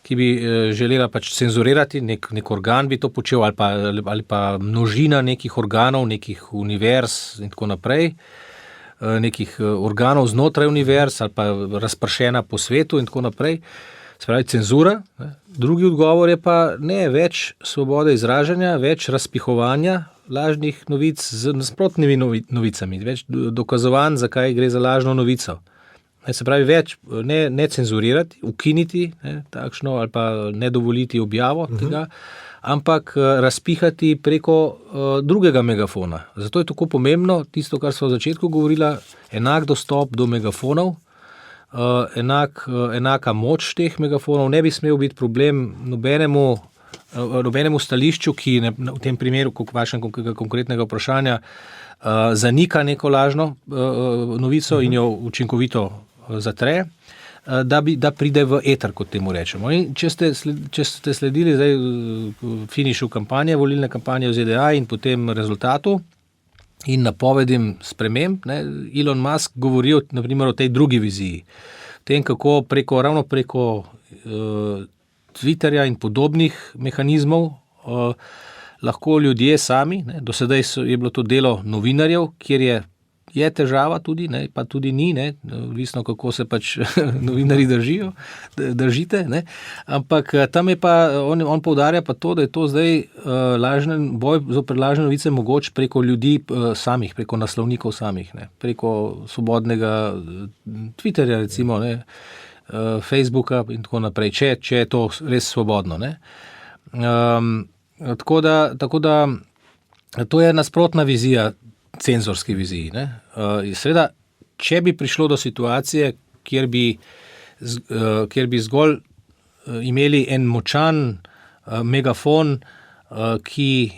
S3: ki bi želela pač cenzurirati, nek organ bi to počel, ali pa množina nekih organov, nekih univerz in tako naprej, nekih organov znotraj univerz ali pa razpršena po svetu in tako naprej. se pravi cenzura. Ne. Drugi odgovor je pa ne več svobode izražanja, več razpihovanja lažnih novic z nasprotnimi novicami, več dokazovanj, zakaj gre za lažno novico. Se pravi, več ne cenzurirati, ukiniti takšno ali pa ne dovoliti objavo tega, ampak razpihati preko drugega megafona. Zato je tako pomembno tisto, kar smo v začetku govorila, enak dostop do megafonov, enaka moč teh megafonov, ne bi smel biti problem nobenemu stališču, ki v tem primeru, vašega konkretnega vprašanja, zanika neko lažno novico in jo učinkovito zatre, da pride v eter, kot temu rečemo. In če ste sledili zdaj finišu kampanje, volilne kampanje v ZDA in potem rezultatu in napovedim sprememb, Elon Musk govori na primer o tej drugi viziji. Tem, kako ravno preko Twitterja in podobnih mehanizmov lahko ljudje sami, do sedaj je bilo to delo novinarjev, kjer je težava tudi, pa tudi ni, odvisno kako se pač novinarji držite, ampak tam je pa, on poudarja pa to, da je to zdaj boj zoper lažne novice mogoč preko ljudi samih, preko naslovnikov samih, preko svobodnega Twitterja recimo, Facebooka in tako naprej, če je to res svobodno. Tako da to je nasprotna vizija cenzorski viziji. Seveda, če bi prišlo do situacije, kjer bi zgolj imeli en močan megafon, ki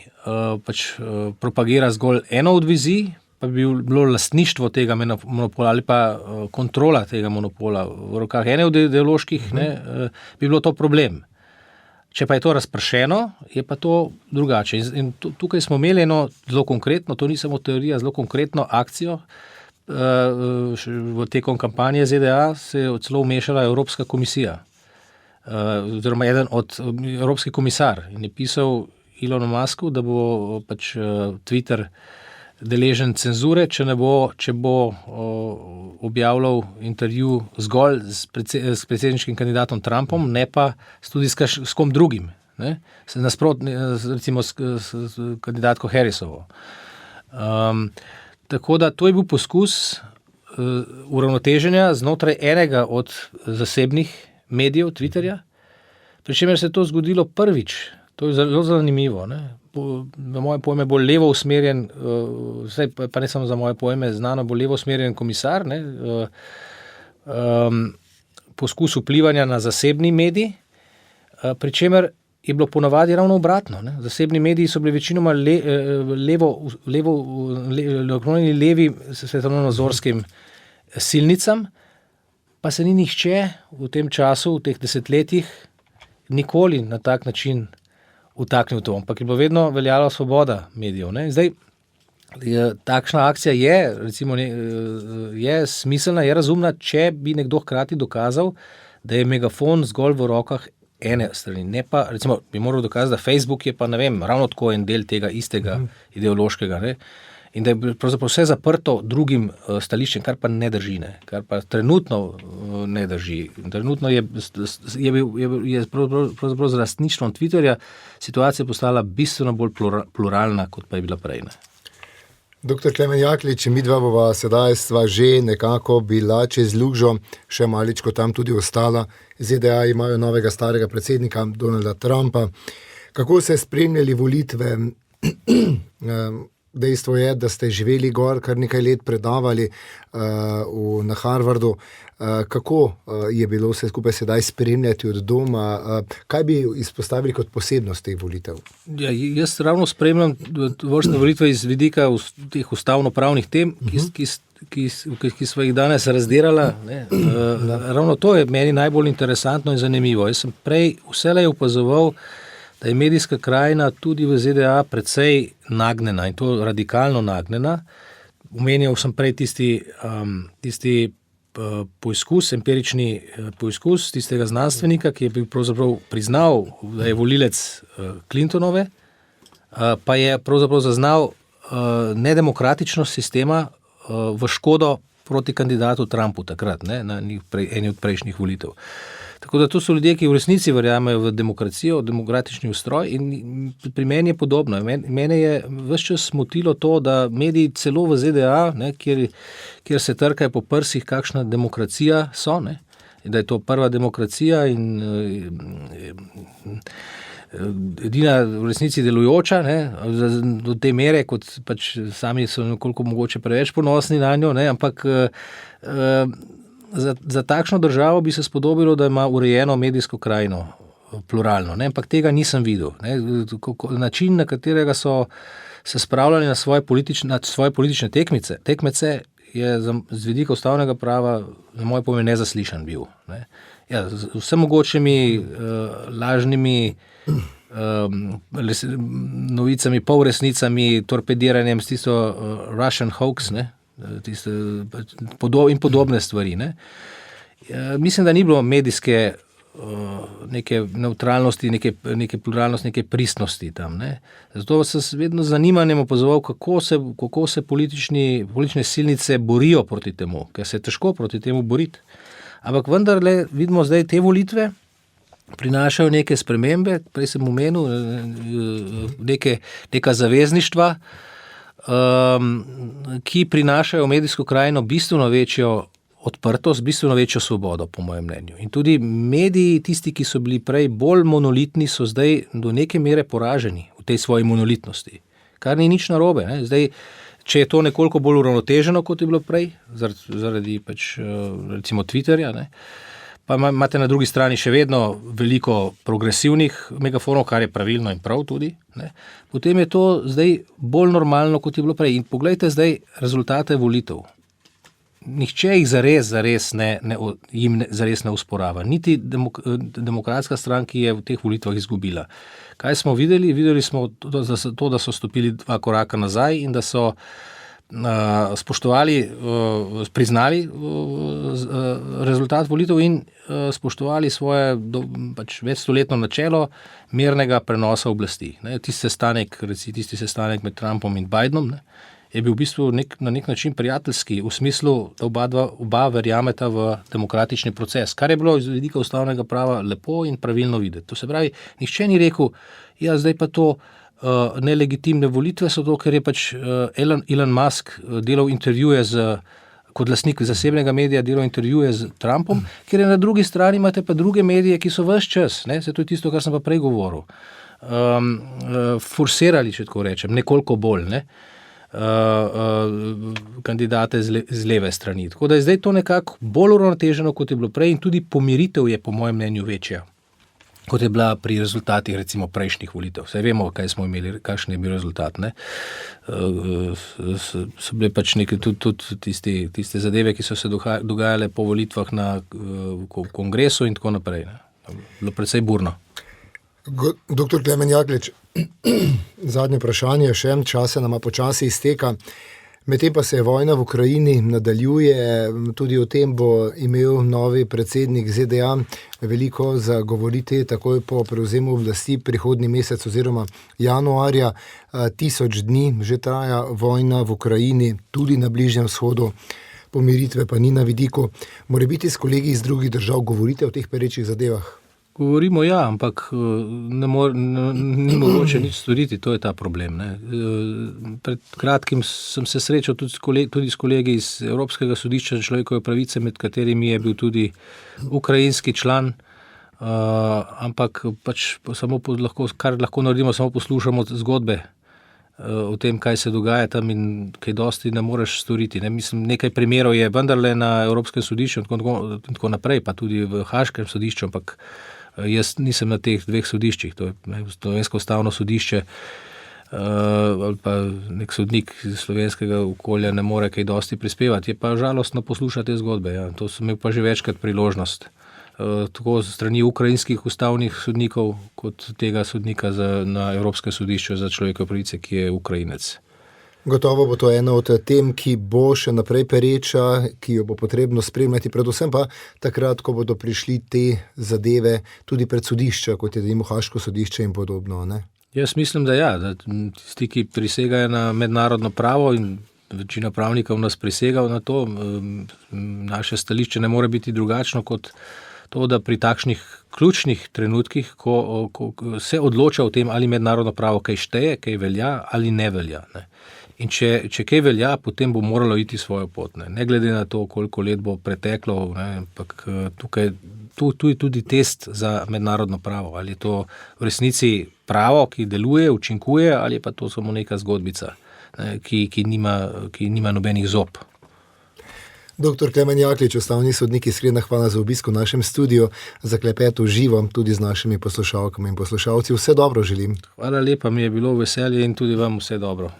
S3: pač propagira zgolj eno od vizij, pa bi bilo lastništvo tega monopola ali pa kontrola tega monopola v rokah ene od ideoloških, bi bilo to problem. Če pa je to razpršeno, je pa to drugače. In tukaj smo imeli eno zelo konkretno, to ni samo teorija, zelo konkretno akcijo. V tekom kampanje ZDA se je celo vmešala Evropska komisija, oziroma eden od evropski komisar in je pisal Elonu Musku, da bo pač Twitter deležen cenzure, če bo objavljal intervju zgolj s predsedniškim kandidatom Trumpom, ne pa tudi s kom drugim, recimo s kandidatko Harrisovo. Tako da to je bil poskus uravnoteženja znotraj enega od zasebnih medijev Twitterja, pri čemer se je to zgodilo prvič. To je zelo zanimivo. Na moje pojme bolj levo usmerjen, pa ne samo za moje pojme, znano bolj levo usmerjen komisar, poskus vplivanja na zasebni medij, pri čemer je bilo ponavadi ravno obratno. Zasebni mediji so bili večinoma naklonjeni levi svetovnonazorskim silnicam, pa se ni nihče v tem času, v teh desetletjih, nikoli na tak način vtaknil to, ampak je bilo vedno veljala svoboda medijev. Zdaj, takšna akcija je smiselna, je razumna, če bi nekdo hkrati dokazal, da je megafon zgolj v rokah ene strani. Ne pa, recimo, bi moral dokazati, da Facebook je pa, ravno tako en del tega istega ideološkega, in da je pravzaprav vse zaprto drugim stališčem, kar pa ne drži, kar pa trenutno ne drži. Trenutno je pravzaprav z lastništvom Twitterja situacija postala bistveno bolj pluralna, kot pa je bila prej.
S2: Dr. Klemen Jaklič, midva bova sedaj stva že nekako bila čez lužo, še maličko tam tudi ostala. ZDA imajo novega starega predsednika Donalda Trumpa. Kako se spremljali volitve? Dejstvo je, da ste živeli gor, kar nekaj let predavali na Harvardu. Kako je bilo vse skupaj sedaj spremljati od doma? Kaj bi izpostavili kot posebnost teh volitev?
S3: Ja, jaz ravno spremljam vrstne volitve iz vidika teh ustavno-pravnih tem, ki smo jih danes razdirala. Ravno to je meni najbolj interesantno in zanimivo. Jaz sem prej vselej opazoval, da je medijska krajina tudi v ZDA precej nagnjena in to radikalno nagnjena. Omenjal sem prej tisti poizkus, empirični poizkus tistega znanstvenika, ki je bil pravzaprav priznal, da je volilec Clintonove, pa je pravzaprav zaznal nedemokratičnost sistema v škodo proti kandidatu Trumpu takrat, na eni od prejšnjih volitev. Tako da to so ljudje, ki v resnici verjamejo v demokracijo, v demokratični ustroj in pri meni je podobno. Mene je ves čas smotilo to, da mediji celo v ZDA, ne, kjer se trkajo po prsih, kakšna demokracija so, ne, da je to prva demokracija in edina v resnici delujoča, ne, do te mere, kot pač sami so nekoliko mogoče preveč ponosni na njo, ne, ampak za takšno državo bi se spodobilo, da ima urejeno medijsko krajino, pluralno, ne, ampak tega nisem videl. Ne. Način, na katerega so se spravljali na svoje politične tekmece, je z vidika ustavnega prava na moje pojme nezaslišan bil. Ne. Ja, z vsem mogočimi lažnimi novicami, polresnicami, torpediranjem s tisto Russian hoax, ne, tiste in podobne stvari. Ne. Mislim, da ni bilo medijske neke neutralnosti, neke pluralnosti, neke pristnosti tam. Ne. Zato sem vedno z zanimanjem opazoval, kako se politične silnice borijo proti temu, ker se je težko proti temu boriti. Ampak vendarle vidimo zdaj te volitve, prinašajo neke spremembe, prej sem omenil, neka zavezništva, ki prinašajo v medijsko krajino bistveno večjo odprtost, bistveno večjo svobodo, po mojem mnenju. In tudi mediji, tisti, ki so bili prej bolj monolitni, so zdaj do neke mere poraženi v tej svoji monolitnosti. Kar ni nič narobe. Ne? Zdaj, če je to nekoliko bolj uravnoteženo, kot je bilo prej, zaradi pač, recimo Twitterja, ne? Pa imate na drugi strani še vedno veliko progresivnih megafonov, kar je pravilno in prav tudi, ne? Potem je to zdaj bolj normalno, kot je bilo prej. In poglejte zdaj rezultate volitev. Nihče jih zares ne usporava. Niti demokratska stranka, ki je v teh volitvah izgubila. Kaj smo videli? Videli smo to, da so stopili 2 koraka nazaj in da so spoštovali, priznali rezultat volitev in spoštovali svoje pač večstoletno načelo mirnega prenosa oblasti. Tisti sestanek med Trumpom in Bidenom, ne, je bil v bistvu na nek način prijateljski, v smislu, da oba verjameta v demokratični proces, kar je bilo iz vidika ustavnega prava lepo in pravilno videti. To se pravi, nihče ni rekel, ja, zdaj pa to nelegitimne volitve so to, ker je pač Elon Musk delal intervjuje kot lastnik zasebnega medija delal intervjuje z Trumpom, ker je na drugi strani imate pa druge medije, ki so ves čas, ne, se to je tisto, kar sem pa prej govoril, forsirali, če tako rečem, nekoliko bolj, ne, kandidate z leve strani. Tako da je zdaj to nekako bolj uravnoteženo, kot je bilo prej in tudi pomiritev je po mojem mnenju večja, kot je bila pri rezultatih recimo prejšnjih volitev. Saj vemo, kaj smo imeli, kakšen je bil rezultat. Ne? So bile pač neke tudi tiste zadeve, ki so se dogajale po volitvah na kongresu in tako naprej. Ne? Bilo precej burno.
S2: Doktor Klemen Jaklič, zadnje vprašanje, še časa nama počasi izteka. Medtem pa se vojna v Ukrajini nadaljuje, tudi o tem bo imel novi predsednik ZDA veliko za govoriti takoj po prevzemu oblasti prihodnji mesec oziroma januarja. 1000 dni že traja vojna v Ukrajini, tudi na Bližnjem vzhodu, pomiritve pa ni na vidiku. Morebiti s kolegi iz drugih držav govorite o teh perečih zadevah?
S3: Govorimo ja, ampak ni mogoče nič storiti, to je ta problem. Ne. Pred kratkim sem se srečal tudi s kolegi iz Evropskega sodišča za človekove pravice, med katerimi je bil tudi ukrajinski član, ampak pač kar lahko naredimo, samo poslušamo zgodbe o tem, kaj se dogaja tam in kaj dosti ne moreš storiti. Ne. Mislim, nekaj primerov je vendarle na Evropskem sodišču in tako naprej, pa tudi v Haškem sodišču, ampak jaz nisem na teh 2 sodiščih, to je Slovensko ustavno sodišče ali pa nek sodnik iz slovenskega okolja ne more kaj dosti prispevati. Je pa žalostno poslušati te zgodbe. Ja. To sem imel pa že večkrat priložnost. Tako strani ukrajinskih ustavnih sodnikov, kot tega sodnika na Evropskem sodišču za človekove pravice, ki je Ukrajinec.
S2: Gotovo bo to ena od tem, ki bo še naprej pereča, ki jo bo potrebno spremljati, predvsem pa takrat, ko bodo prišli te zadeve tudi pred sodišča, kot je Haško sodišče in podobno. Ne?
S3: Jaz mislim, da ja, da tisti, ki prisegajo na mednarodno pravo in večina pravnikov nas prisega na to, naše stališče ne more biti drugačno kot to, da pri takšnih ključnih trenutkih, ko se odloča o tem, ali mednarodno pravo kaj šteje, kaj velja ali ne velja. Ne. In če kaj velja, potem bo moralo iti svojo pot. Ne glede na to, koliko let bo preteklo, ampak tu je tudi test za mednarodno pravo. Ali je to v resnici pravo, ki deluje, učinkuje, ali je pa to samo neka zgodbica, ki nima nobenih zob.
S2: Dr. Klemen Jaklič, ustavni sodnik, iskrena hvala za obisk v našem studiu, za klepet v živo, tudi z našimi poslušalkami in poslušalci. Vse dobro želim.
S3: Hvala lepa, mi je bilo veselje in tudi vam vse dobro.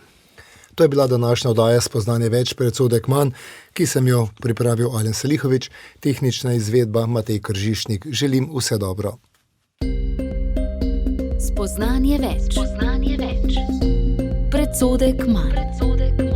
S2: To je bila današnja oddaja Spoznanje več, predsodek manj, ki sem jo pripravil Alen Salihovič, tehnična izvedba Matej Kržišnik. Želim vse dobro.
S1: Spoznanje več. Predsodek manj.